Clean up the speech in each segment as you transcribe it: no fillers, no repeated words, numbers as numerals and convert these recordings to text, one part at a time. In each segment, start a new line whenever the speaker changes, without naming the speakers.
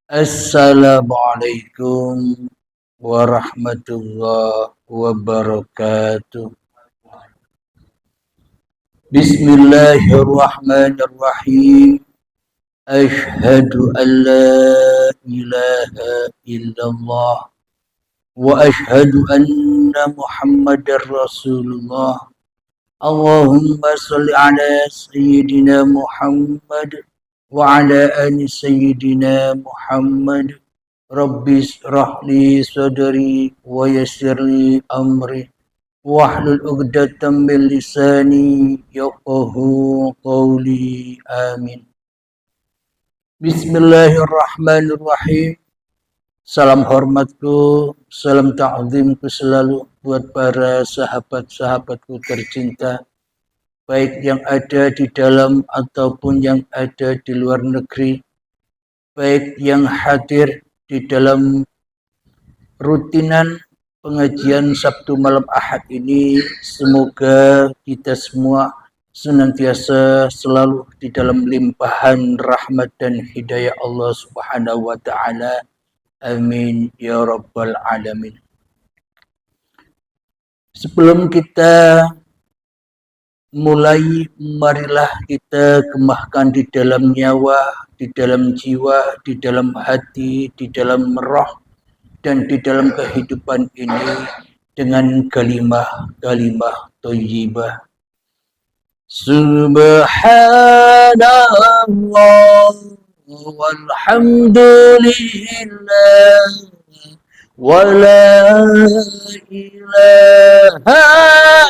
Assalamualaikum warahmatullahi wabarakatuh. Bismillahirrahmanirrahim. Ashhadu an la ilaha illallah wa ashhadu anna Muhammadar Rasulullah. Allahumma salli ala sayyidina Muhammad wa ala ali sayyidina Muhammad. Rabbis rahli sadri wa yassirli amri wahlul 'uqdatam min lisani yafqahu qawli. Amin. Bismillahirrahmanirrahim. Salam hormatku, salam ta'zimku selalu buat para sahabat-sahabatku tercinta, baik yang ada di dalam ataupun yang ada di luar negeri, baik yang hadir di dalam rutinan pengajian Sabtu malam Ahad ini. Semoga kita semua senantiasa selalu di dalam limpahan rahmat dan hidayah Allah Subhanahu wa ta'ala. Amin ya rabbal alamin. Sebelum kita mulai, marilah kita kemahkan di dalam nyawa, di dalam jiwa, di dalam hati, di dalam roh, dan di dalam kehidupan ini dengan kalimah thayyibah. Subhanallah walhamdulillah wa la ilaha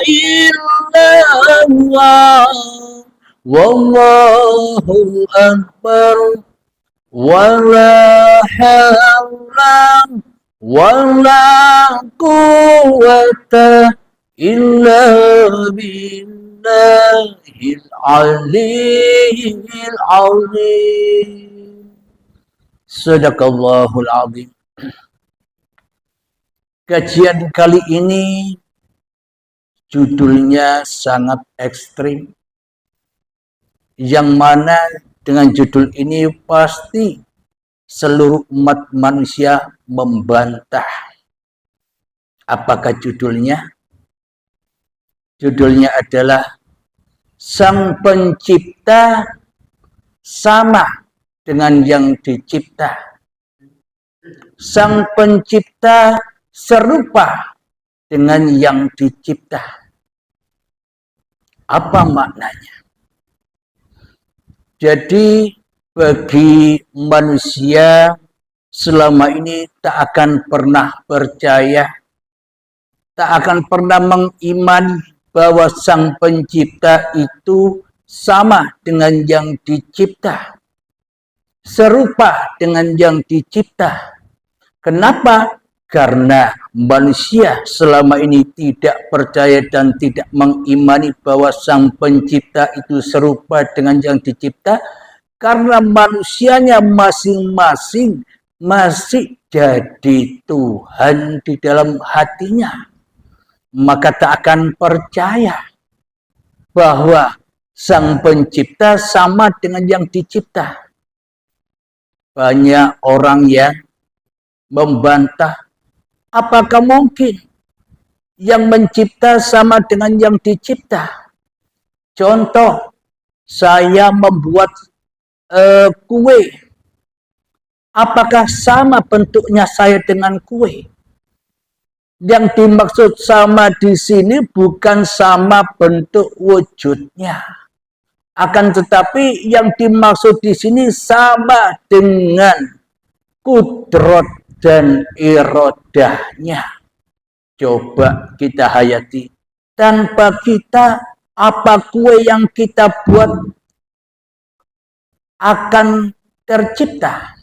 illallah wallahu akbar wa la hawla wa la quwwata illa billahil aliyyil azim. Sadaqallahul azim. Kajian kali ini judulnya sangat ekstrim, yang mana dengan judul ini pasti seluruh umat manusia membantah. Apakah judulnya? Judulnya adalah Sang Pencipta sama dengan yang dicipta. Sang Pencipta serupa dengan yang dicipta. Apa maknanya? Jadi bagi manusia selama ini tak akan pernah percaya, tak akan pernah mengimani bahwa Sang Pencipta itu sama dengan yang dicipta, serupa dengan yang dicipta. Kenapa? Karena manusia selama ini tidak percaya dan tidak mengimani bahwa Sang Pencipta itu serupa dengan yang dicipta, karena manusianya masing-masing masih jadi Tuhan di dalam hatinya. Maka tak akan percaya bahwa Sang Pencipta sama dengan yang dicipta. Banyak orang yang membantah, apakah mungkin yang mencipta sama dengan yang dicipta? Contoh, saya membuat kue. Apakah sama bentuknya saya dengan kue? Yang dimaksud sama di sini bukan sama bentuk wujudnya, akan tetapi yang dimaksud di sini sama dengan kudrat dan irodahnya. Coba kita hayati. Tanpa kita, apa kue yang kita buat akan tercipta?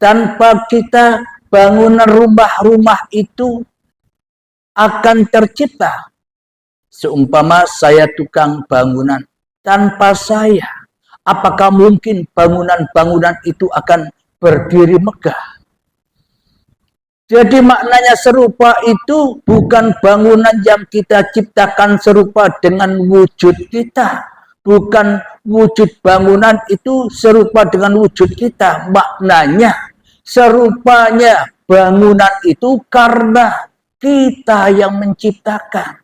Tanpa kita, bangunan rumah-rumah itu akan tercipta. Seumpama saya tukang bangunan, tanpa saya, apakah mungkin bangunan-bangunan itu akan berdiri megah? Jadi maknanya serupa itu bukan bangunan yang kita ciptakan serupa dengan wujud kita. Bukan wujud bangunan itu serupa dengan wujud kita. Maknanya Serupanya bangunan itu karena kita yang menciptakan.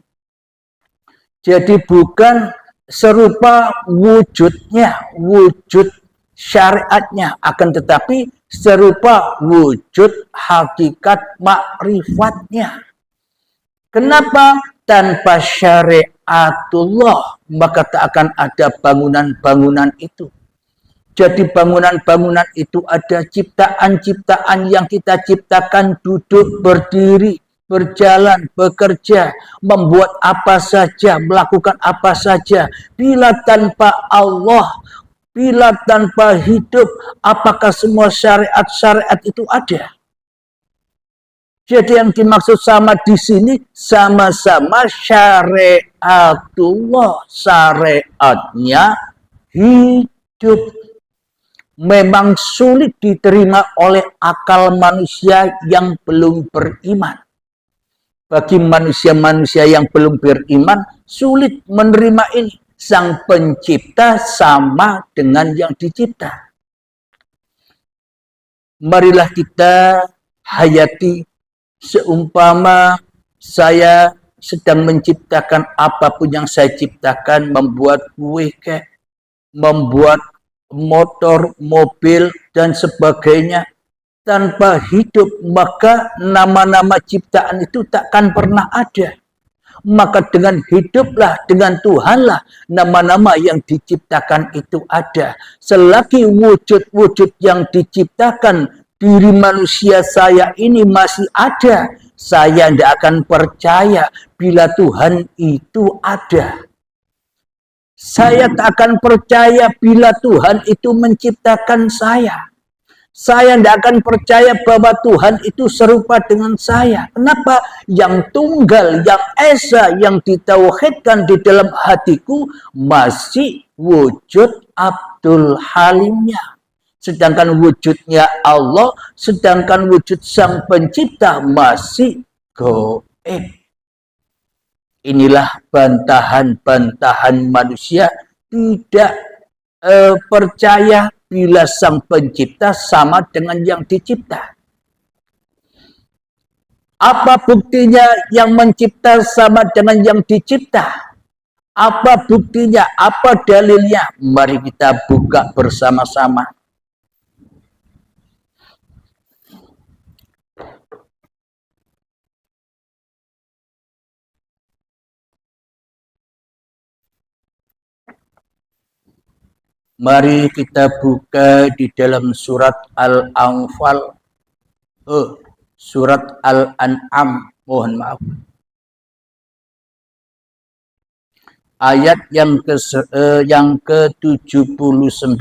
Jadi bukan serupa wujudnya, wujud syariatnya, akan tetapi serupa wujud hakikat makrifatnya. Kenapa? Tanpa syariatullah maka tak akan ada bangunan-bangunan itu. Jadi bangunan-bangunan itu ada ciptaan-ciptaan yang kita ciptakan, duduk, berdiri, berjalan, bekerja, membuat apa saja, melakukan apa saja. Bila tanpa Allah, bila tanpa hidup, apakah semua syariat-syariat itu ada? Jadi yang dimaksud sama di sini sama-sama syariatullah, syariatnya hidup. Memang sulit diterima oleh akal manusia yang belum beriman. Bagi manusia-manusia yang belum beriman, sulit menerima ini. Sang pencipta sama dengan yang dicipta. Marilah kita hayati seumpama saya sedang menciptakan apapun yang saya ciptakan, membuat kue, membuat motor, mobil, dan sebagainya. Tanpa hidup, maka nama-nama ciptaan itu takkan pernah ada. Maka dengan hiduplah, dengan Tuhanlah, nama-nama yang diciptakan itu ada. Selagi wujud-wujud yang diciptakan, diri manusia saya ini masih ada, saya tidak akan percaya bila Tuhan itu ada. Saya tak akan percaya bila Tuhan itu menciptakan saya. Saya tidak akan percaya bahwa Tuhan itu serupa dengan saya. Kenapa? Yang tunggal, yang esa, yang ditauhidkan di dalam hatiku masih wujud Abdul Halimnya. Sedangkan wujudnya Allah, sedangkan wujud Sang Pencipta masih gaib. Inilah bantahan-bantahan manusia tidak percaya bila Sang Pencipta sama dengan yang dicipta. Apa buktinya yang mencipta sama dengan yang dicipta? Apa buktinya? Apa dalilnya? Mari kita buka bersama-sama. Mari kita buka di dalam surat Al-Anfal, surat Al-An'am, mohon maaf. Ayat yang ke-79.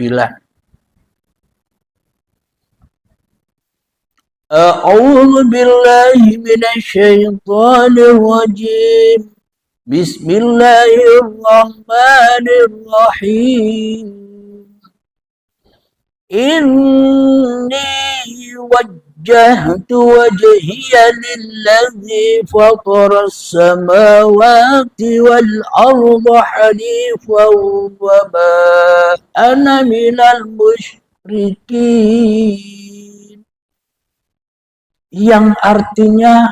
A'udzu billahi minasyaitonir rajim. Bismillahirrahmanirrahim. Inni wajjahtu wajhiya lillazi fataras samawati wal arda hanifan wa ma ana minal musyrikin. Yang artinya,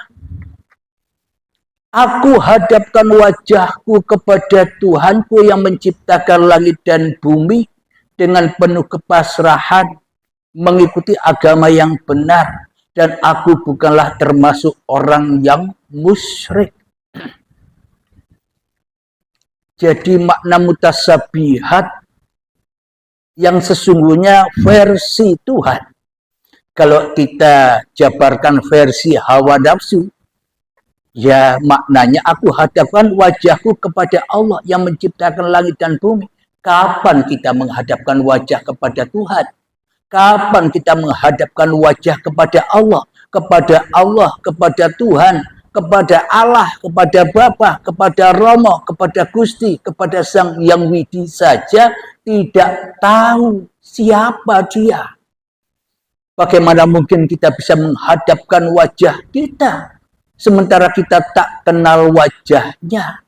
aku hadapkan wajahku kepada Tuhanku yang menciptakan langit dan bumi dengan penuh kepasrahan, mengikuti agama yang benar, dan aku bukanlah termasuk orang yang musyrik. Jadi makna mutasabihat yang sesungguhnya versi Tuhan. Kalau kita jabarkan versi hawa nafsu, ya maknanya aku hadapkan wajahku kepada Allah yang menciptakan langit dan bumi. Kapan kita menghadapkan wajah kepada Tuhan? Kapan kita menghadapkan wajah kepada Allah? Kepada Allah, kepada Tuhan, kepada Allah, kepada Bapa, kepada Romo, kepada Gusti, kepada Sang Yang Widi saja tidak tahu siapa Dia. Bagaimana mungkin kita bisa menghadapkan wajah kita sementara kita tak kenal wajahnya?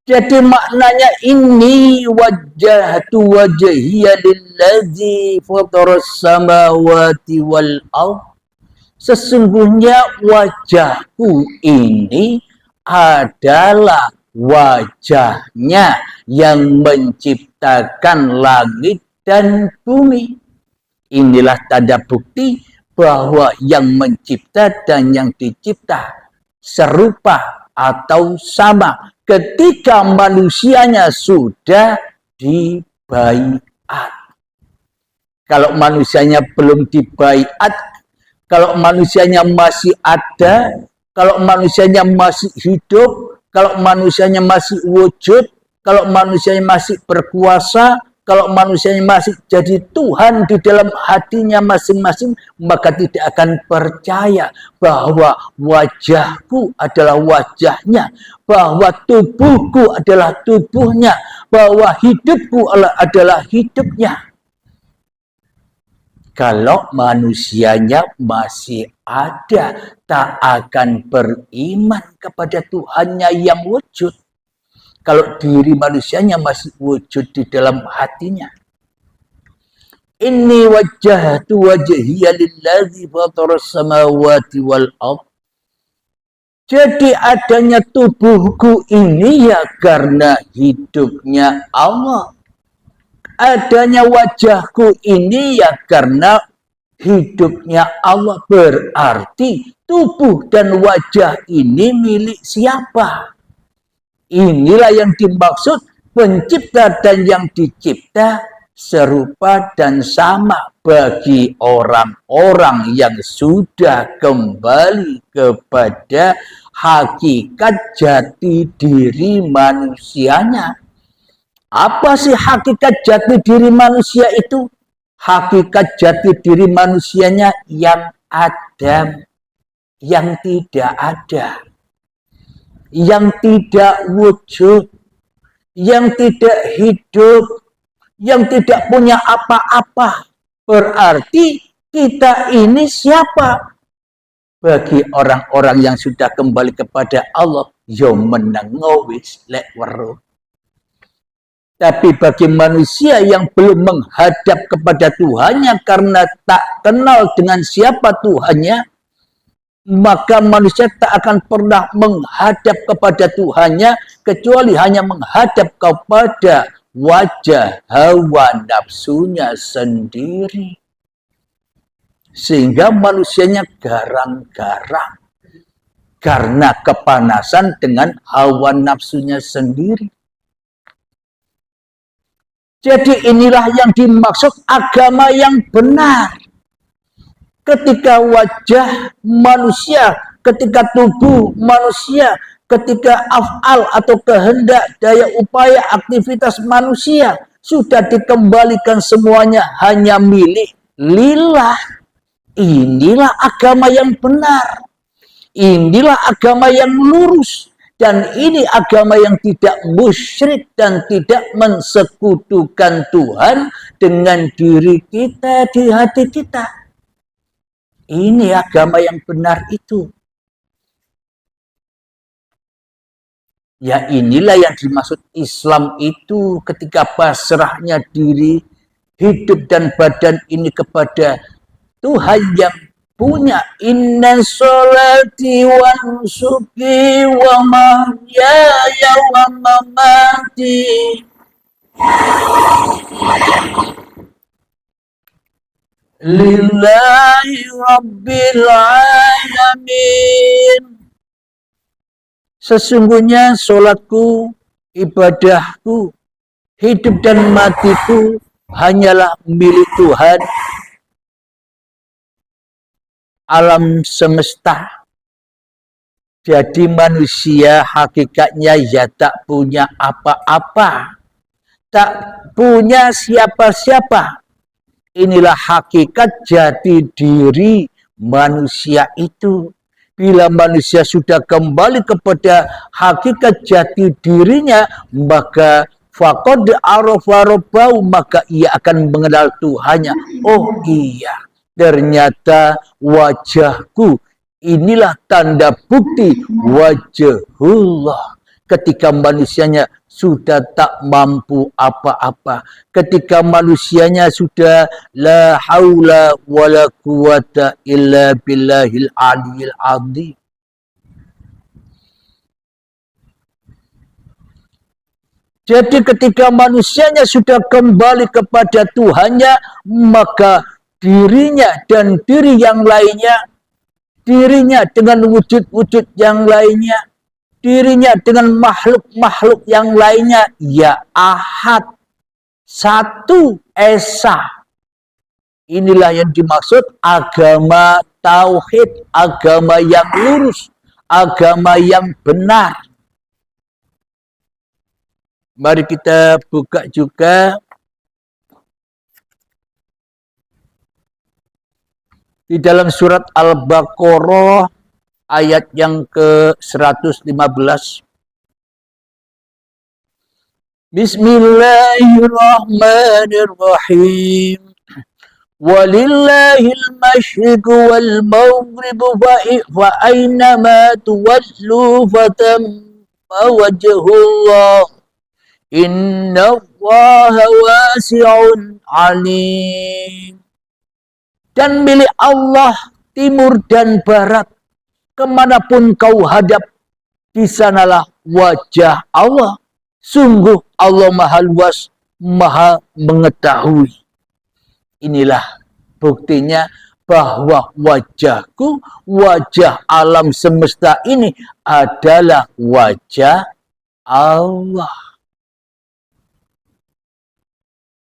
Jadi maknanya ini wajjahtu wajhiya lillazi fataras samawati wal ardh. Sesungguhnya wajahku ini adalah wajahnya yang menciptakan langit dan bumi. Inilah tanda bukti bahwa yang mencipta dan yang dicipta serupa atau sama ketika manusianya sudah dibaiat. Kalau manusianya belum dibaiat, kalau manusianya masih ada, kalau manusianya masih hidup, kalau manusianya masih wujud, kalau manusianya masih berkuasa, kalau manusianya masih jadi Tuhan di dalam hatinya masing-masing, maka tidak akan percaya bahwa wajahku adalah wajahnya, bahwa tubuhku adalah tubuhnya, bahwa hidupku adalah hidupnya. Kalau manusianya masih ada, tak akan beriman kepada Tuhannya yang wujud. Kalau diri manusianya masih wujud di dalam hatinya. Inni wajjahtu wajhiya lillazi fataras samawati wal ardh. Jadi adanya tubuhku ini ya karena hidupnya Allah. Adanya wajahku ini ya karena hidupnya Allah. Berarti tubuh dan wajah ini milik siapa? Inilah yang dimaksud pencipta dan yang dicipta serupa dan sama bagi orang-orang yang sudah kembali kepada hakikat jati diri manusianya. Apa sih hakikat jati diri manusia itu? Hakikat jati diri manusianya yang ada, yang tidak ada, yang tidak wujud, yang tidak hidup, yang tidak punya apa-apa. Berarti kita ini siapa? Bagi orang-orang yang sudah kembali kepada Allah, yo menengowis lek weruh. Tapi bagi manusia yang belum menghadap kepada Tuhannya karena tak kenal dengan siapa Tuhannya, maka manusia tak akan pernah menghadap kepada Tuhannya kecuali hanya menghadap kepada wajah hawa nafsunya sendiri. Sehingga manusianya garang-garang karena kepanasan dengan hawa nafsunya sendiri. Jadi inilah yang dimaksud agama yang benar. Ketika wajah manusia, ketika tubuh manusia, ketika af'al atau kehendak, daya upaya, aktivitas manusia sudah dikembalikan semuanya hanya milik lillah. Inilah agama yang benar. Inilah agama yang lurus. Dan ini agama yang tidak musyrik dan tidak mensekutukan Tuhan dengan diri kita di hati kita. Ini agama yang benar itu. Ya inilah yang dimaksud Islam itu ketika pasrahnya diri, hidup dan badan ini kepada Tuhan yang punya. Inna sholati wa nusuki wa mahyaya wa mamati lillahi rabbil alamin. Sesungguhnya sholatku, ibadahku, hidup dan matiku hanyalah milik Tuhan alam semesta. Jadi manusia hakikatnya ya tak punya apa-apa, tak punya siapa-siapa. Inilah hakikat jati diri manusia itu. Bila manusia sudah kembali kepada hakikat jati dirinya, maka faqad arafa rabbahu, maka ia akan mengenal Tuhannya. Oh iya, ternyata wajahku inilah tanda bukti wajahullah. ketika manusianya sudah tak mampu apa-apa, ketika manusianya sudah la haula wala quwata illa billahil aliyil azim. Jadi ketika manusianya sudah kembali kepada Tuhannya, maka dirinya dan diri yang lainnya, dirinya dengan wujud-wujud yang lainnya, dirinya dengan makhluk-makhluk yang lainnya, ya ahad, satu, esa. Inilah yang dimaksud agama tauhid, agama yang lurus, agama yang benar. Mari kita buka juga di dalam surat Al-Baqarah ayat yang ke-115. Bismillahirrahmanirrahim. Walillahil masyriqu wal maghribu fa aynama tuwallu fatamma wajhullah. Inna Allaha wasi'un alim. Dan milik Allah timur dan barat, kemanapun kau hadap, di sanalah wajah Allah. Sungguh Allah maha luas, maha mengetahui. Inilah buktinya bahwa wajahku, wajah alam semesta ini adalah wajah Allah.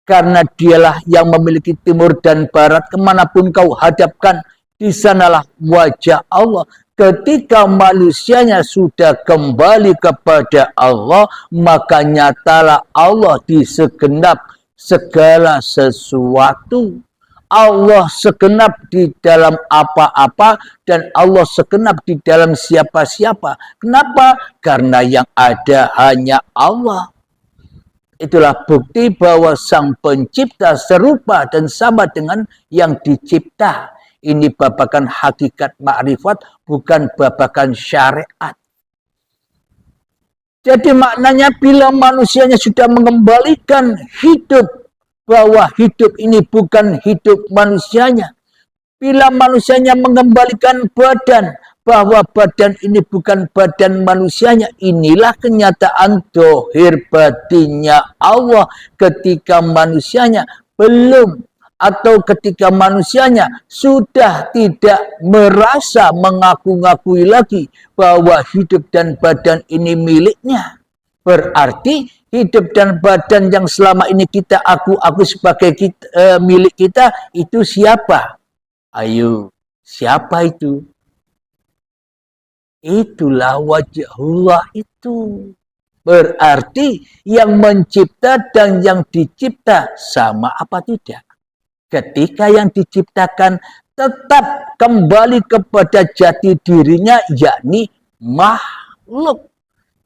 Karena dialah yang memiliki timur dan barat, kemanapun kau hadapkan, di sanalah wajah Allah. Ketika manusianya sudah kembali kepada Allah, maka nyatalah Allah di segenap segala sesuatu. Allah segenap di dalam apa-apa, dan Allah segenap di dalam siapa-siapa. Kenapa? Karena yang ada hanya Allah. Itulah bukti bahwa Sang Pencipta serupa dan sama dengan yang dicipta. Ini babakan hakikat makrifat, bukan babakan syariat. Jadi maknanya bila manusianya sudah mengembalikan hidup, bahwa hidup ini bukan hidup manusianya. Bila manusianya mengembalikan badan, bahwa badan ini bukan badan manusianya, inilah kenyataan dohir batinnya Allah ketika manusianya belum, atau ketika manusianya sudah tidak merasa mengaku-ngakui lagi bahwa hidup dan badan ini miliknya. Berarti hidup dan badan yang selama ini kita aku sebagai milik kita, itu siapa? Ayo, siapa itu? Itulah wajahullah itu. Berarti yang mencipta dan yang dicipta sama apa tidak? Ketika yang diciptakan tetap kembali kepada jati dirinya, yakni makhluk.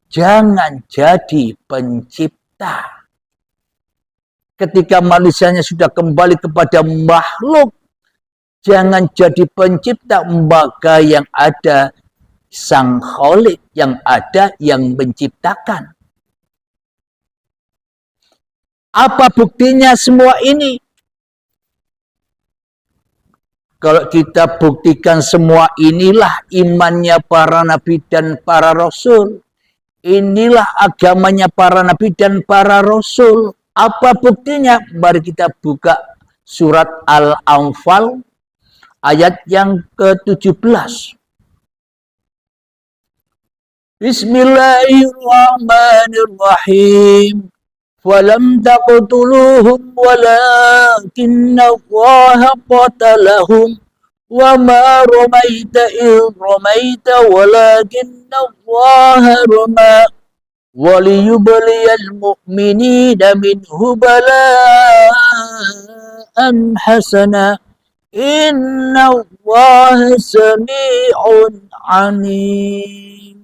Jangan jadi pencipta. Ketika manusianya sudah kembali kepada makhluk, jangan jadi pencipta, maka yang ada Sang Khalik, yang ada yang menciptakan. Apa buktinya semua ini? Kalau kita buktikan semua inilah imannya para nabi dan para rasul. Inilah agamanya para nabi dan para rasul. Apa buktinya? Mari kita buka surat Al-Anfal ayat yang ke-17. Bismillahirrahmanirrahim. Falam taqtuluhum walakinna Allaha qatalahum wa ma ramaita idh ramaita walakinna Allaha rama wa liyubliyal mu'minina minhu bala'an hasana inna Allaha sami'un alim.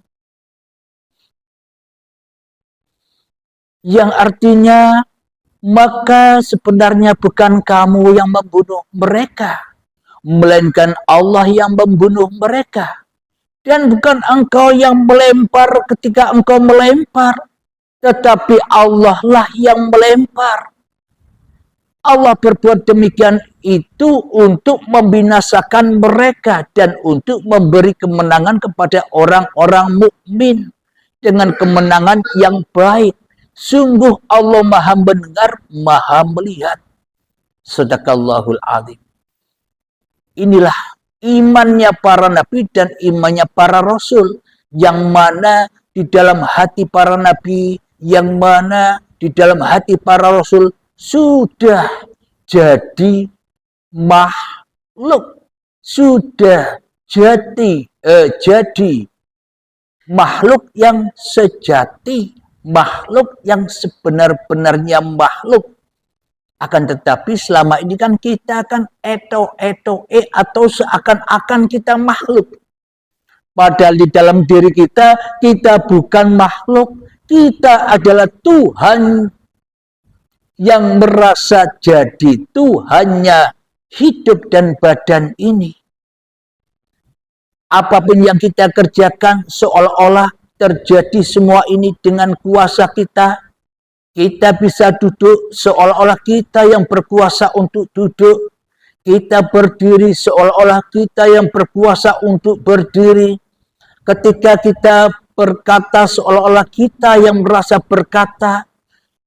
Yang artinya, maka sebenarnya bukan kamu yang membunuh mereka, melainkan Allah yang membunuh mereka. Dan bukan engkau yang melempar ketika engkau melempar, tetapi Allah lah yang melempar. Allah berbuat demikian itu untuk membinasakan mereka dan untuk memberi kemenangan kepada orang-orang mukmin dengan kemenangan yang baik. Sungguh Allah Maha mendengar, Maha melihat. Sadaqallahul Azim. Inilah imannya para nabi dan imannya para rasul, yang mana di dalam hati para nabi, yang mana di dalam hati para rasul sudah jadi makhluk, sudah jadi makhluk yang sejati, makhluk yang sebenar-benarnya makhluk. Akan tetapi selama ini kan kita kan atau seakan-akan kita makhluk. Padahal di dalam diri kita, kita bukan makhluk. Kita adalah Tuhan yang merasa jadi Tuhannya hidup dan badan ini. Apapun yang kita kerjakan seolah-olah terjadi semua ini dengan kuasa kita. Kita bisa duduk seolah-olah kita yang berkuasa untuk duduk. Kita berdiri seolah-olah kita yang berkuasa untuk berdiri. Ketika kita berkata seolah-olah kita yang merasa berkata.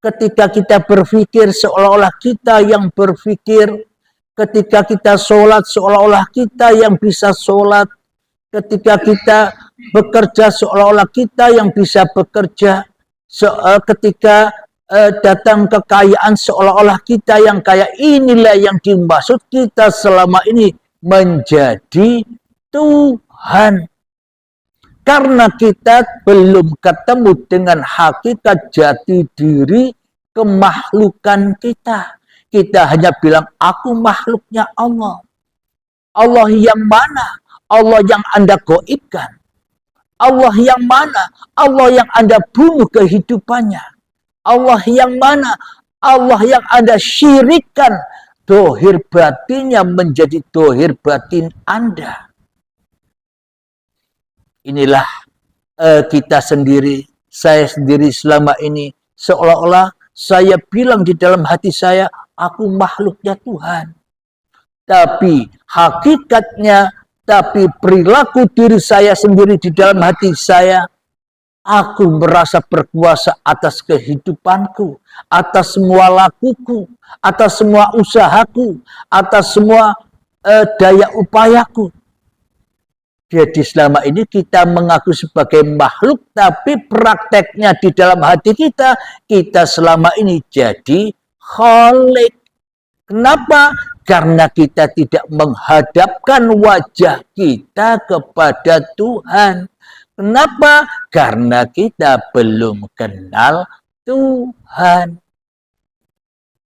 Ketika kita berpikir seolah-olah kita yang berpikir. Ketika kita sholat seolah-olah kita yang bisa sholat. Ketika kita bekerja seolah-olah kita yang bisa bekerja. Ketika datang kekayaan seolah-olah kita yang kaya. Inilah yang dimaksud kita selama ini menjadi Tuhan. Karena kita belum ketemu dengan hakikat jati diri kemakhlukan kita. Kita hanya bilang, aku makhluknya Allah. Allah yang mana? Allah yang Anda gaibkan. Allah yang mana? Allah yang Anda bunuh kehidupannya. Allah yang mana? Allah yang Anda syirikkan. Dohir batinnya menjadi dohir batin Anda. Inilah kita sendiri, saya sendiri selama ini. Seolah-olah saya bilang di dalam hati saya, aku makhluknya Tuhan. Tapi hakikatnya, tapi perilaku diri saya sendiri di dalam hati saya, aku merasa berkuasa atas kehidupanku, atas semua lakuku, atas semua usahaku, atas semua daya upayaku. Jadi selama ini kita mengaku sebagai makhluk, tapi prakteknya di dalam hati kita, kita selama ini jadi khalik. Kenapa? Karena kita tidak menghadapkan wajah kita kepada Tuhan. Kenapa? Karena kita belum kenal Tuhan.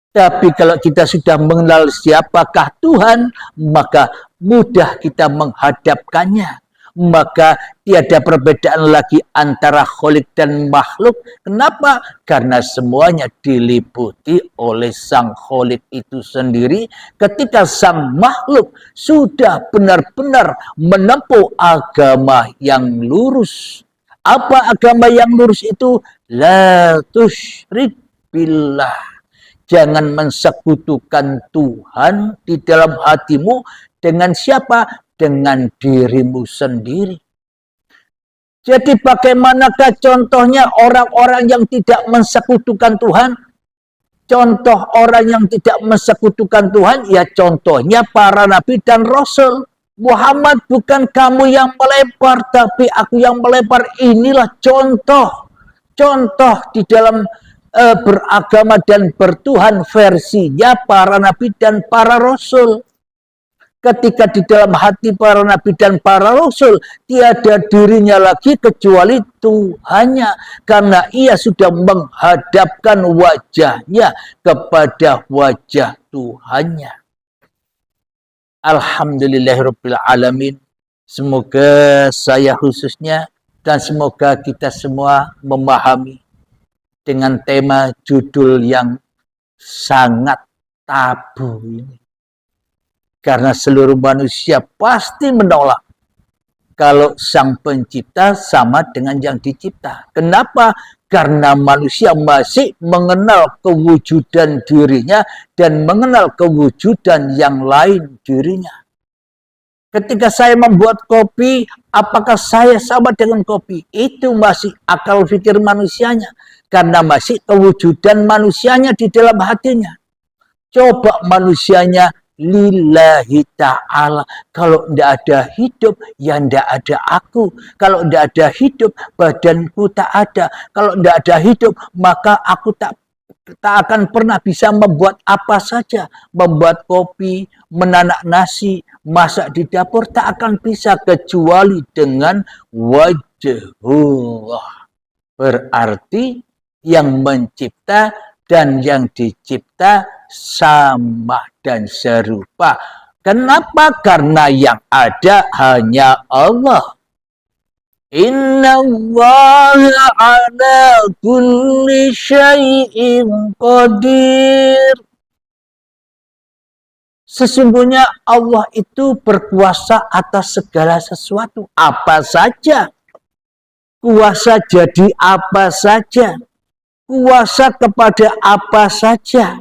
Tapi kalau kita sudah mengenal siapakah Tuhan, maka mudah kita menghadapkannya. Maka tiada perbedaan lagi antara kholik dan makhluk. Kenapa? Karena semuanya diliputi oleh sang kholik itu sendiri. Ketika sang makhluk sudah benar-benar menempuh agama yang lurus. Apa agama yang lurus itu? La tusyrik billah. Jangan mensekutukan Tuhan di dalam hatimu dengan siapa? Dengan dirimu sendiri. Jadi bagaimanakah contohnya orang-orang yang tidak mensekutukan Tuhan? Contoh orang yang tidak mensekutukan Tuhan, ya contohnya para nabi dan rasul. Muhammad, bukan kamu yang melempar, tapi aku yang melempar. Inilah contoh. Contoh di dalam beragama dan bertuhan versinya para nabi dan para rasul. Ketika di dalam hati para nabi dan para rasul tiada dirinya lagi kecuali Tuhannya, karena ia sudah menghadapkan wajahnya kepada wajah Tuhannya. Alhamdulillahirabbil alamin. Semoga saya khususnya dan semoga kita semua memahami dengan tema judul yang sangat tabu ini. Karena seluruh manusia pasti menolak kalau sang pencipta sama dengan yang dicipta. Kenapa? Karena manusia masih mengenal kewujudan dirinya dan mengenal kewujudan yang lain dirinya. Ketika saya membuat kopi, apakah saya sama dengan kopi? Itu masih akal pikir manusianya. Karena masih kewujudan manusianya di dalam hatinya. Coba manusianya lillahi ta'ala. Kalau tidak ada hidup, ya tidak ada aku. Kalau tidak ada hidup, badanku tak ada. Kalau tidak ada hidup, maka aku tak akan pernah bisa membuat apa saja. Membuat kopi, menanak nasi, masak di dapur, tak akan bisa kecuali dengan wajhullah. Berarti yang mencipta dan yang dicipta sama dan serupa. Kenapa? Karena yang ada hanya Allah. Inna Allah ala kulli syai'in qadir. Sesungguhnya Allah itu berkuasa atas segala sesuatu. Apa saja. Kuasa jadi apa saja. Kuasa kepada apa saja.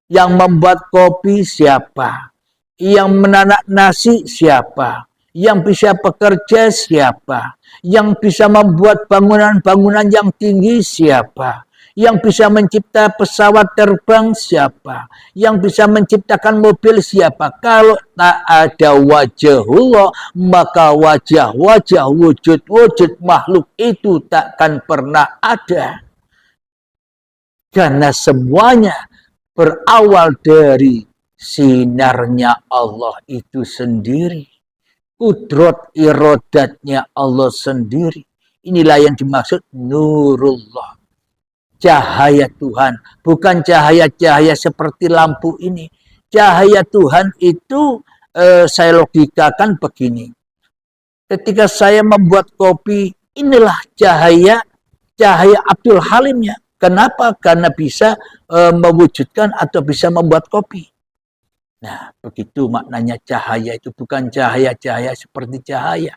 Yang membuat kopi siapa? Yang menanak nasi siapa? Yang bisa bekerja siapa? Yang bisa membuat bangunan-bangunan yang tinggi siapa? Yang bisa mencipta pesawat terbang siapa? Yang bisa menciptakan mobil siapa? Kalau tak ada wajhullah, maka wajah-wajah, wujud-wujud makhluk itu takkan pernah ada. Karena semuanya berawal dari sinarnya Allah itu sendiri. Kudrat irodatnya Allah sendiri. Inilah yang dimaksud nurullah. Cahaya Tuhan. Bukan cahaya-cahaya seperti lampu ini. Cahaya Tuhan itu saya logikakan begini. Ketika saya membuat kopi, inilah cahaya Abdul Halimnya. Kenapa? Karena bisa mewujudkan atau bisa membuat kopi. Nah, begitu maknanya cahaya itu bukan cahaya-cahaya seperti cahaya.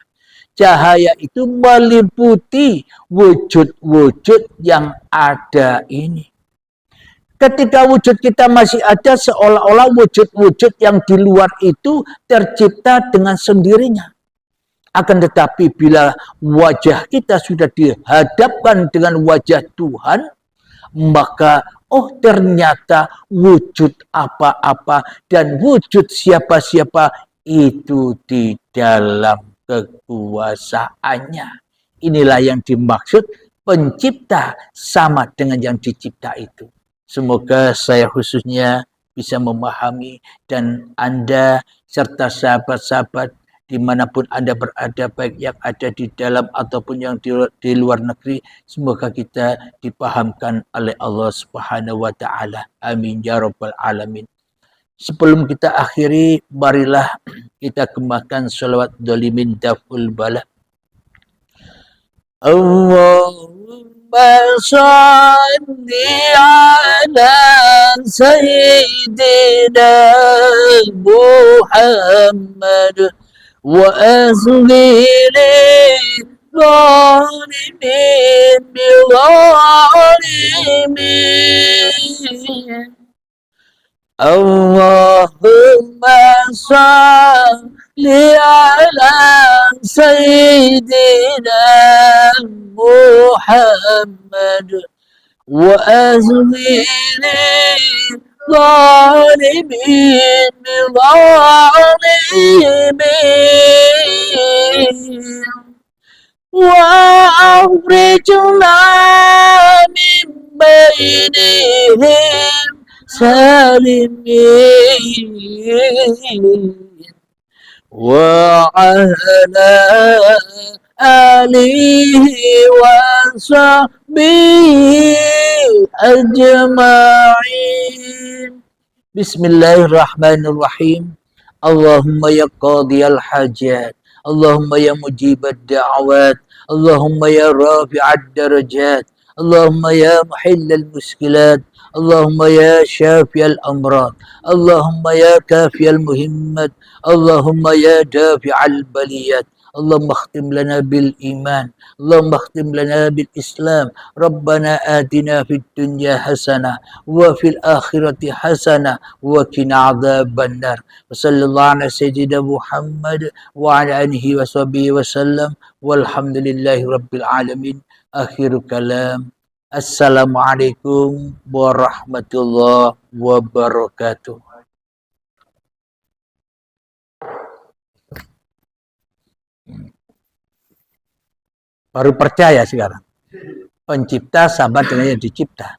Cahaya itu meliputi wujud-wujud yang ada ini. Ketika wujud kita masih ada, seolah-olah wujud-wujud yang di luar itu tercipta dengan sendirinya. Akan tetapi bila wajah kita sudah dihadapkan dengan wajah Tuhan, maka ternyata wujud apa-apa dan wujud siapa-siapa itu di dalam kekuasaannya. Inilah yang dimaksud pencipta sama dengan yang dicipta itu. Semoga saya khususnya bisa memahami dan Anda serta sahabat-sahabat dimanapun Anda berada, baik yang ada di dalam ataupun yang di luar negeri, semoga kita dipahamkan oleh Allah Subhanahu wa Ta'ala. Amin ya Rabbal Alamin. Sebelum kita akhiri, marilah kita kembangkan sholawat dolimin daful bala. Allahumma salli ala Sayyidina Muhammad وأزغي للظالمين بظالمين اللهم صل على سيدنا محمد وأزغي ظالمين بظالمين وأخرجنا من بينهم سالمين وعلى آله وصحبه أجمعين. Bismillahirrahmanirrahim. Allahumma ya qadiyal hajat, Allahumma ya mujibad da'awat, Allahumma ya rafi'ad darajat, Allahumma ya muhillal muskilat, Allahumma ya syafiyal amrad, Allahumma ya kafiyal muhimmat, Allahumma ya dafi'al baliyat, Allahumma khtim lana bil iman, Allahumma khtim lana bil Islam. Rabbana atina fid dunya hasanah wa fil akhirati hasanah wa qina adzabannar. Sallallahu ala sayyidina Muhammad wa ala alihi wa sahbihi wasallam walhamdulillahi rabbil alamin. Akhir kalam. Assalamualaikum warahmatullahi wabarakatuh. Baru percaya sekarang. Pencipta sama dengan yang dicipta.